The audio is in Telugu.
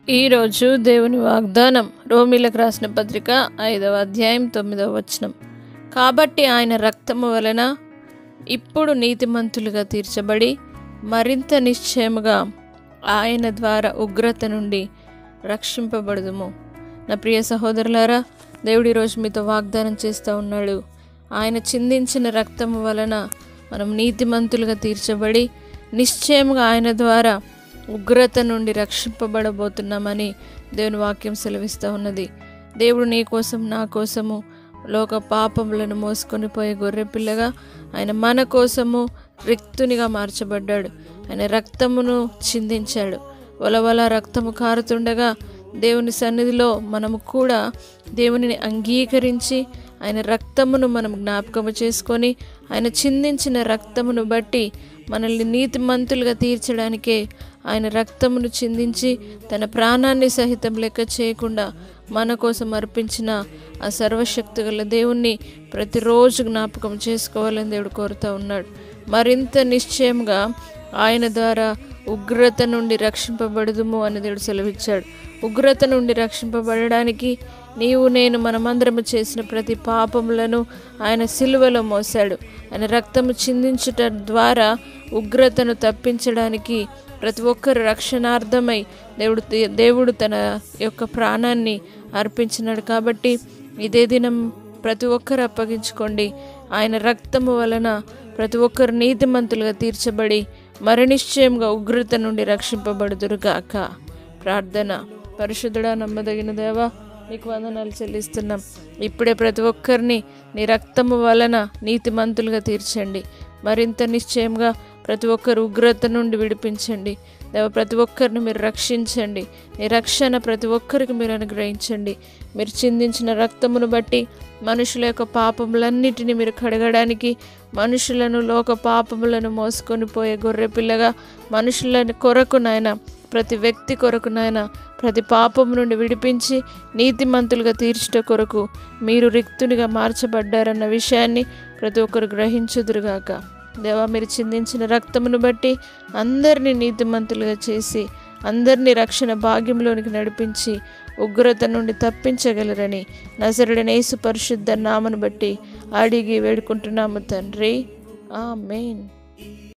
ఈరోజు దేవుని వాగ్దానం రోమీలకు రాసిన పత్రిక 5వ అధ్యాయం 9వ వచనం. కాబట్టి ఆయన రక్తము వలన ఇప్పుడు నీతిమంతులుగా తీర్చబడి మరింత నిశ్చయముగా ఆయన ద్వారా ఉగ్రత నుండి రక్షింపబడుదుము. నా ప్రియ సహోదరులారా, దేవుడు ఈరోజు మీతో వాగ్దానం చేస్తూ ఉన్నాడు. ఆయన చిందించిన రక్తము వలన మనం నీతిమంతులుగా తీర్చబడి నిశ్చయముగా ఆయన ద్వారా ఉగ్రత నుండి రక్షింపబడబోతున్నామని దేవుని వాక్యం సెలవిస్తూ ఉన్నది. దేవుడు నీ కోసం నా కోసము లోక పాపములను మోసుకొని పోయే గొర్రెపిల్లగా ఆయన మన కోసము రిక్తునిగా మార్చబడ్డాడు. ఆయన రక్తమును చిందించాడు. వలవల రక్తము కారుతుండగా దేవుని సన్నిధిలో మనము కూడా దేవునిని అంగీకరించి ఆయన రక్తమును మనం జ్ఞాపకము చేసుకొని ఆయన చిందించిన రక్తమును బట్టి మనల్ని నీతిమంతులుగా తీర్చడానికే ఆయన రక్తమును చిందించి తన ప్రాణాన్ని సహితం లెక్క చేయకుండా మన కోసం అర్పించిన ఆ సర్వశక్తిగల దేవుణ్ణి ప్రతిరోజు జ్ఞాపకం చేసుకోవాలని దేవుడు కోరుతూ ఉన్నాడు. మరింత నిశ్చయంగా ఆయన ద్వారా ఉగ్రత నుండి రక్షింపబడుదుము అని దేవుడు సెలవిచ్చాడు. ఉగ్రత నుండి రక్షింపబడడానికి నేను మనమందరము చేసిన ప్రతి పాపములను ఆయన సిలువలో మోసాడు. ఆయన రక్తము చిందించుట ద్వారా ఉగ్రతను తప్పించడానికి ప్రతి ఒక్కరు రక్షణార్థమై దేవుడు తన యొక్క ప్రాణాన్ని అర్పించినాడు. కాబట్టి ఇదే దినం ప్రతి ఒక్కరు అప్పగించుకోండి. ఆయన రక్తము వలన ప్రతి ఒక్కరు నీతిమంతులుగా తీర్చబడి మరణిశ్చయంగా ఉగ్రత నుండి రక్షింపబడుదురుగాక. ప్రార్థన. పరిశుద్ధుడా, నమ్మదగిన దేవా, నీకు వందనాలు చెల్లిస్తున్నాం. ఇప్పుడే ప్రతి ఒక్కరిని నీ రక్తము వలన నీతిమంతులుగా తీర్చండి. మరింత నిశ్చయంగా ప్రతి ఒక్కరు ఉగ్రత నుండి విడిపించండి దేవ. ప్రతి ఒక్కరిని మీరు రక్షించండి. నీ రక్షణ ప్రతి ఒక్కరికి మీరు అనుగ్రహించండి. మీరు చిందించిన రక్తమును బట్టి మనుషుల యొక్క పాపములన్నిటినీ మీరు కడగడానికి, మనుషులను లోక పాపములను మోసుకొని పోయే గొర్రెపిల్లగా మనుషుల కొరకు నాయన, ప్రతి వ్యక్తి కొరకు నాయన, ప్రతి పాపం నుండి విడిపించి నీతిమంతులుగా తీర్చుట కొరకు మీరు రిక్తునిగా మార్చబడ్డారన్న విషయాన్ని ప్రతి ఒక్కరు గ్రహించుదురుగాక. దేవా, మీరు చిందించిన రక్తమును బట్టి అందరినీ నీతిమంతులుగా చేసి అందరినీ రక్షణ భాగ్యంలోనికి నడిపించి ఉగ్రత నుండి తప్పించగలరని నజరుడైన యేసు పరిశుద్ధ నామమును బట్టి అడిగి వేడుకుంటున్నాము తండ్రి. ఆమేన్.